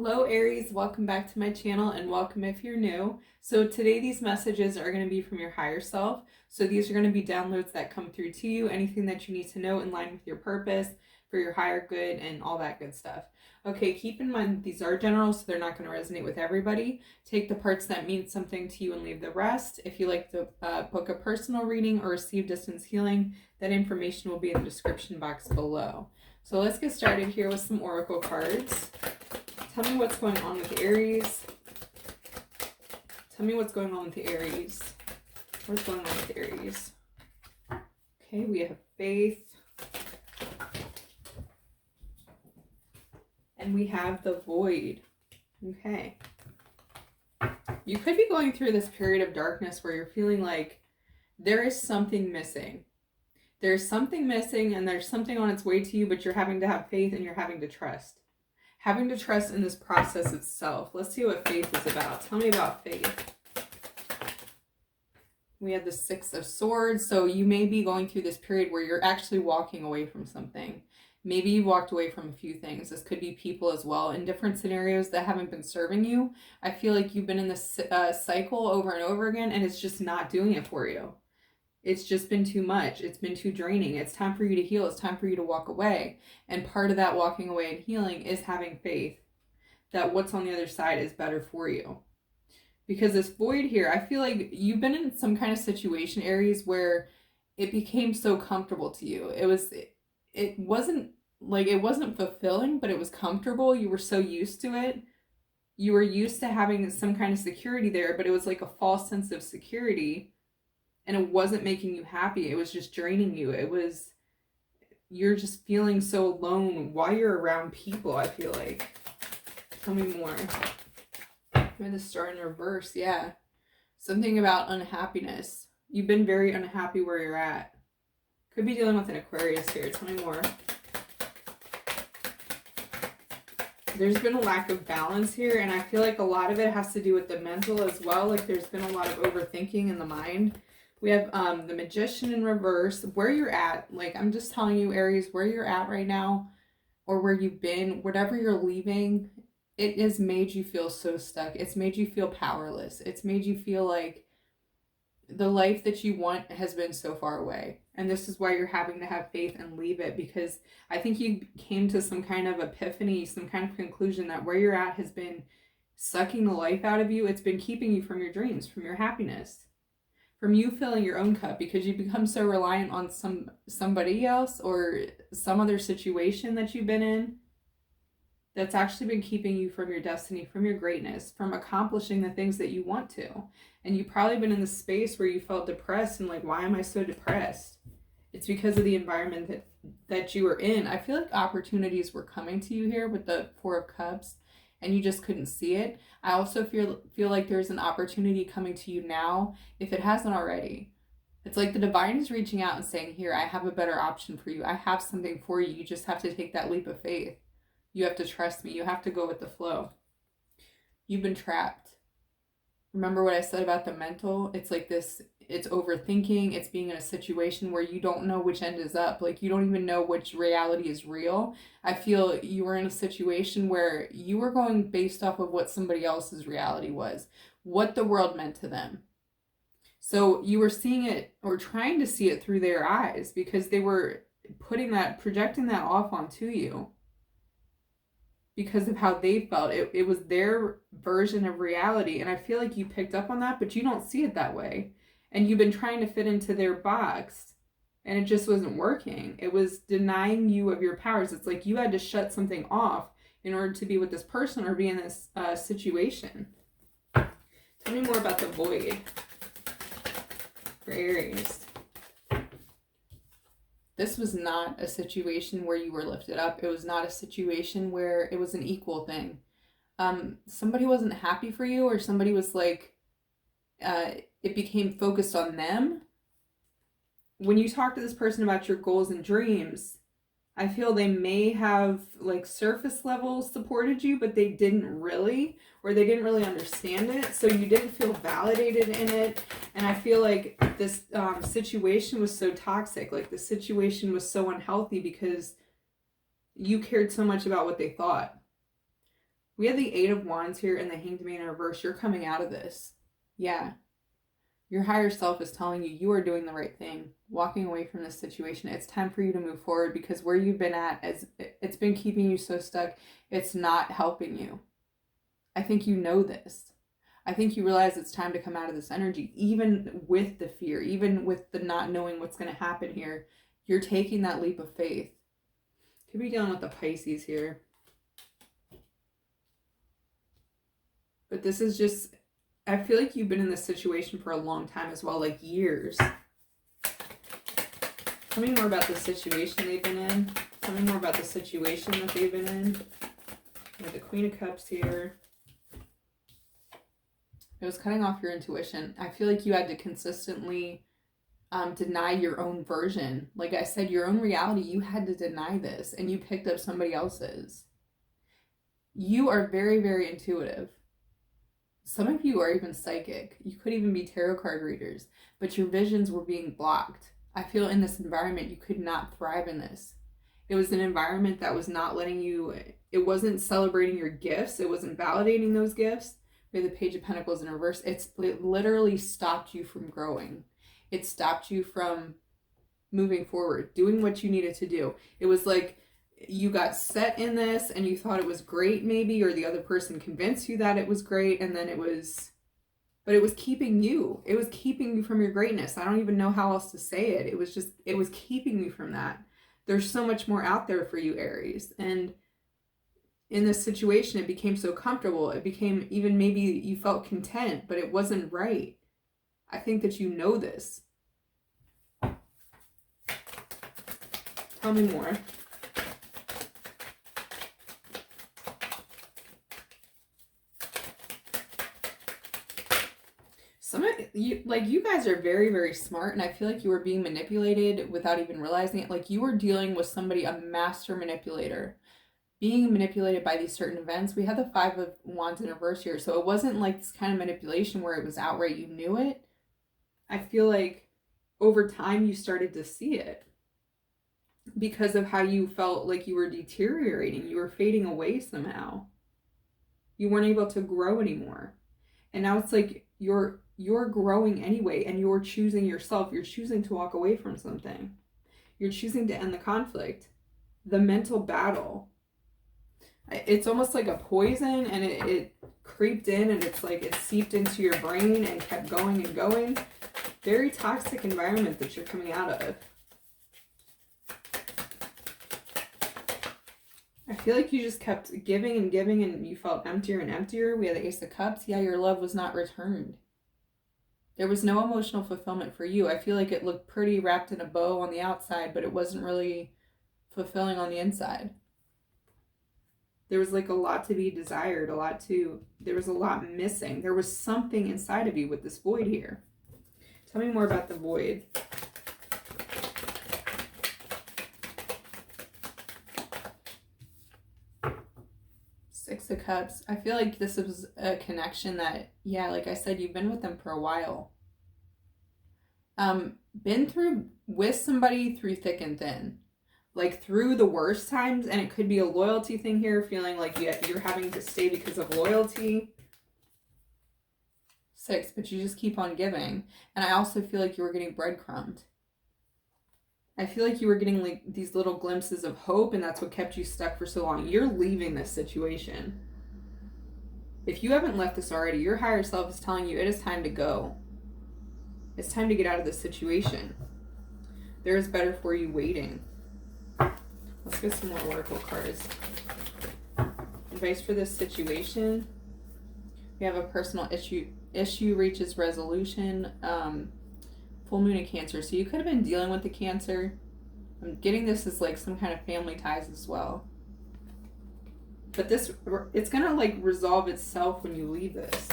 Hello Aries, welcome back to my channel and welcome if you're new. So today these messages are going to be from your higher self. So these are going to be downloads that come through to you, anything that you need to know in line with your purpose, for your higher good and all that good stuff. Okay, keep in mind these are general, so they're not going to resonate with everybody. Take the parts that mean something to you and leave the rest. If you like to book a personal reading or receive distance healing, that information will be in the description box below. So let's get started here with some oracle cards. Tell me what's going on with Aries. Tell me what's going on with the Aries. What's going on with Aries? Okay, we have faith. And we have the void. Okay. You could be going through this period of darkness where you're feeling like there is something missing. There's something missing and there's something on its way to you, but you're having to have faith and you're having to trust. Having to trust in this process itself. Let's see what faith is about. Tell me about faith. We have the Six of Swords. So you may be going through this period where you're actually walking away from something. Maybe you walked away from a few things. This could be people as well in different scenarios that haven't been serving you. I feel like you've been in this cycle over and over again and it's just not doing it for you. It's just been too much. It's been too draining. It's time for you to heal. It's time for you to walk away. And part of that walking away and healing is having faith that what's on the other side is better for you. Because this void here, I feel like you've been in some kind of situation, Aries, where it became so comfortable to you. It wasn't fulfilling, but it was comfortable. You were so used to it. You were used to having some kind of security there, but it was like a false sense of security. And it wasn't making you happy. It was just draining you. You're just feeling so alone while you're around people, I feel like. Tell me more. We're the Star in reverse, yeah. Something about unhappiness. You've been very unhappy where you're at. Could be dealing with an Aquarius here. Tell me more. There's been a lack of balance here, and I feel like a lot of it has to do with the mental as well. Like there's been a lot of overthinking in the mind. We have the Magician in reverse. Where you're at, like I'm just telling you, Aries, where you're at right now or where you've been, whatever you're leaving, it has made you feel so stuck. It's made you feel powerless. It's made you feel like the life that you want has been so far away. And this is why you're having to have faith and leave it, because I think you came to some kind of epiphany, some kind of conclusion that where you're at has been sucking the life out of you. It's been keeping you from your dreams, from your happiness, from you filling your own cup, because you become so reliant on somebody else or some other situation that you've been in that's actually been keeping you from your destiny, from your greatness, from accomplishing the things that you want to. And you've probably been in the space where you felt depressed and like, why am I so depressed? It's because of the environment that you were in. I feel like opportunities were coming to you here with the Four of Cups and you just couldn't see it. I also feel like there's an opportunity coming to you now, if it hasn't already. It's like the divine is reaching out and saying, here, I have a better option for you. I have something for you. You just have to take that leap of faith. You have to trust me. You have to go with the flow. You've been trapped. Remember what I said about the mental? It's like this, it's overthinking. It's being in a situation where you don't know which end is up. Like you don't even know which reality is real. I feel you were in a situation where you were going based off of what somebody else's reality was, what the world meant to them. So you were seeing it or trying to see it through their eyes because they were projecting that off onto you. Because of how they felt. It was their version of reality. And I feel like you picked up on that, but you don't see it that way. And you've been trying to fit into their box and it just wasn't working. It was denying you of your powers. It's like you had to shut something off in order to be with this person or be in this situation. Tell me more about the void for Aries. This was not a situation where you were lifted up. It was not a situation where it was an equal thing. Somebody wasn't happy for you, or somebody was like, it became focused on them. When you talk to this person about your goals and dreams, I feel they may have like surface level supported you, but they didn't really, or they didn't really understand it. So you didn't feel validated in it. And I feel like this situation was so toxic. Like the situation was so unhealthy because you cared so much about what they thought. We have the 8 of Wands here and the Hanged Man in reverse. You're coming out of this. Yeah. Your higher self is telling you you are doing the right thing, walking away from this situation. It's time for you to move forward, because where you've been at, as it's been keeping you so stuck, it's not helping you. I think you know this. I think you realize it's time to come out of this energy, even with the fear, even with the not knowing what's going to happen here. You're taking that leap of faith. Could be dealing with the Pisces here. But this is just, I feel like you've been in this situation for a long time as well, like years. Tell me more about the situation they've been in. Tell me more about the situation that they've been in. We have the Queen of Cups here. It was cutting off your intuition. I feel like you had to consistently deny your own version. Like I said, your own reality, you had to deny this, and you picked up somebody else's. You are very, very intuitive. Some of you are even psychic. You could even be tarot card readers, but your visions were being blocked. I feel in this environment, you could not thrive in this. It was an environment that was not letting you, it wasn't celebrating your gifts. It wasn't validating those gifts. We have the Page of Pentacles in reverse. It literally stopped you from growing. It stopped you from moving forward, doing what you needed to do. It was like you got set in this and you thought it was great maybe, or the other person convinced you that it was great, and then it was, but it was keeping you. It was keeping you from your greatness. I don't even know how else to say it. It was just, it was keeping you from that. There's so much more out there for you, Aries. And in this situation, it became so comfortable. It became, even maybe you felt content, but it wasn't right. I think that you know this. Tell me more. Some of you, like, you guys are very, very smart, and I feel like you were being manipulated without even realizing it. Like, you were dealing with somebody, a master manipulator, being manipulated by these certain events. We had the 5 of Wands in reverse here, so it wasn't like this kind of manipulation where it was outright, you knew it. I feel like over time you started to see it because of how you felt like you were deteriorating. You were fading away somehow. You weren't able to grow anymore. And now it's like you're growing anyway, and you're choosing yourself. You're choosing to walk away from something. You're choosing to end the conflict. The mental battle. It's almost like a poison, and it creeped in, and it's like it seeped into your brain and kept going and going. Very toxic environment that you're coming out of. I feel like you just kept giving and giving, and you felt emptier and emptier. We had the Ace of Cups. Yeah, your love was not returned. There was no emotional fulfillment for you. I feel like it looked pretty wrapped in a bow on the outside, but it wasn't really fulfilling on the inside. There was like a lot to be desired, there was a lot missing. There was something inside of you with this void here. Tell me more about the void. Six of Cups. I feel like this was a connection that, yeah, like I said, you've been with them for a while. Been through with somebody through thick and thin. Like through the worst times, and it could be a loyalty thing here, feeling like you're having to stay because of loyalty. 6, but you just keep on giving. And I also feel like you were getting breadcrumbed. I feel like you were getting like these little glimpses of hope, and that's what kept you stuck for so long. You're leaving this situation. If you haven't left this already, your higher self is telling you it is time to go. It's time to get out of this situation. There is better for you waiting. Let's get some more oracle cards. Advice for this situation. We have a personal issue reaches resolution. Full moon in Cancer. So you could have been dealing with the Cancer. I'm getting this as like some kind of family ties as well. But this, it's going to like resolve itself when you leave this.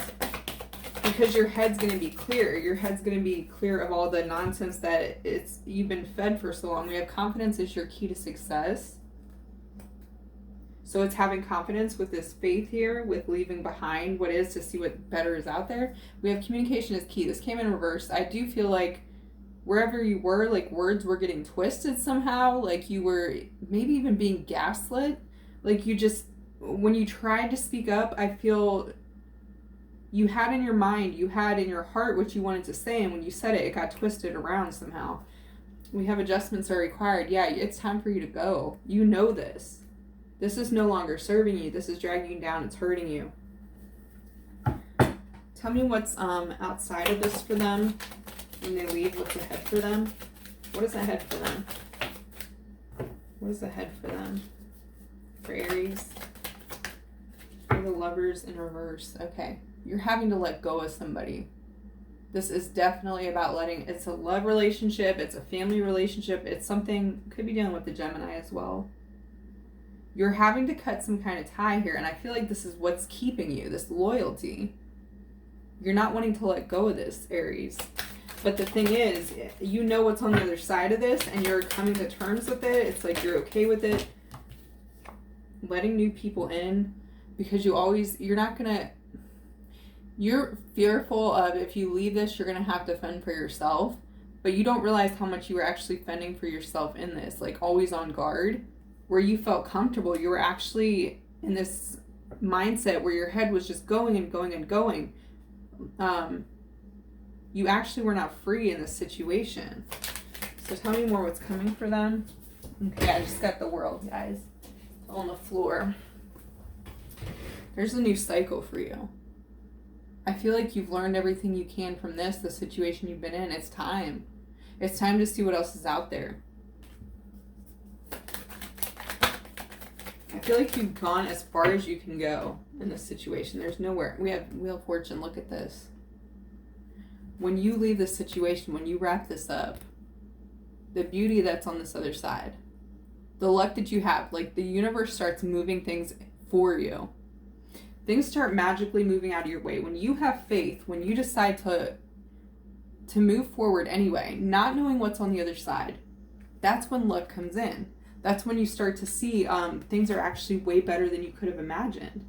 Because your head's going to be clear. Your head's going to be clear of all the nonsense that you've been fed for so long. We have confidence is your key to success. So it's having confidence with this faith here, with leaving behind what is to see what better is out there. We have communication is key. This came in reverse. I do feel like wherever you were, like words were getting twisted somehow. Like you were maybe even being gaslit. Like you just, when you tried to speak up, I feel you had in your mind, you had in your heart what you wanted to say, and when you said it, it got twisted around somehow. We have adjustments are required. Yeah, it's time for you to go. You know this. This is no longer serving you. This is dragging you down. It's hurting you. Tell me what's outside of this for them when they leave. What's ahead for them? What is ahead for them? What is ahead for them? For Aries? For the Lovers in reverse. Okay. You're having to let go of somebody. This is definitely about letting, it's a love relationship, it's a family relationship, it's something, could be dealing with the Gemini as well. You're having to cut some kind of tie here, and I feel like this is what's keeping you, this loyalty. You're not wanting to let go of this, Aries. But the thing is, you know what's on the other side of this, and you're coming to terms with it. It's like you're okay with it. Letting new people in, because you're not going to, you're fearful of if you leave this, you're going to have to fend for yourself. But you don't realize how much you were actually fending for yourself in this, like always on guard, where you felt comfortable. You were actually in this mindset where your head was just going and going and going. You actually were not free in this situation. So tell me more what's coming for them. Okay, I just got the World, guys, on the floor. There's a new cycle for you. I feel like you've learned everything you can from this, the situation you've been in. It's time. It's time to see what else is out there. I feel like you've gone as far as you can go in this situation. There's nowhere. We have Wheel of Fortune. Look at this. When you leave this situation, when you wrap this up, the beauty that's on this other side, the luck that you have, like the universe starts moving things for you. Things start magically moving out of your way. When you have faith, when you decide to move forward anyway, not knowing what's on the other side, that's when luck comes in. That's when you start to see things are actually way better than you could have imagined.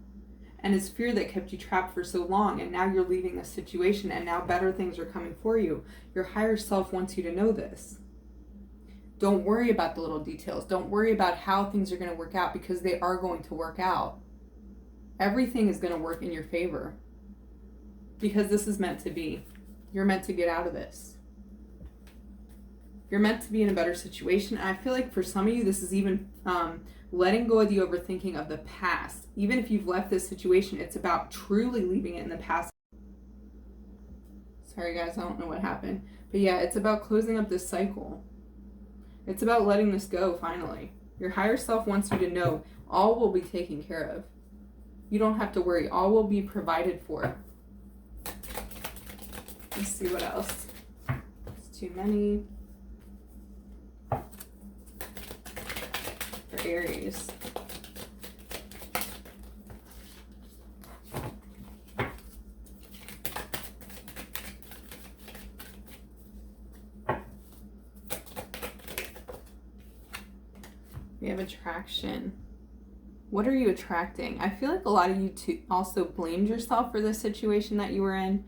And it's fear that kept you trapped for so long, and now you're leaving this situation, and now better things are coming for you. Your higher self wants you to know this. Don't worry about the little details. Don't worry about how things are going to work out, because they are going to work out. Everything is going to work in your favor, because this is meant to be. You're meant to get out of this. You're meant to be in a better situation. And I feel like for some of you, this is even letting go of the overthinking of the past. Even if you've left this situation, it's about truly leaving it in the past. Sorry guys, I don't know what happened. But yeah, it's about closing up this cycle. It's about letting this go finally. Your higher self wants you to know all will be taken care of. You don't have to worry. All will be provided for. Let's see what else. It's too many. For Aries. We have attraction. What are you attracting? I feel like a lot of you also blamed yourself for this situation that you were in,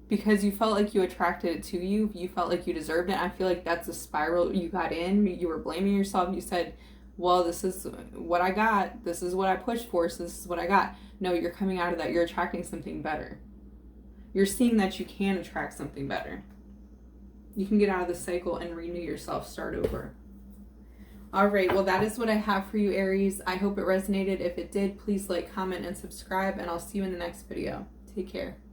because you felt like you attracted it to you. You felt like you deserved it. I feel like that's a spiral you got in. You were blaming yourself. You said, well, this is what I got. This is what I pushed for. So this is what I got. No, you're coming out of that. You're attracting something better. You're seeing that you can attract something better. You can get out of the cycle and renew yourself. Start over. All right, well, that is what I have for you, Aries. I hope it resonated. If it did, please like, comment, and subscribe, and I'll see you in the next video. Take care.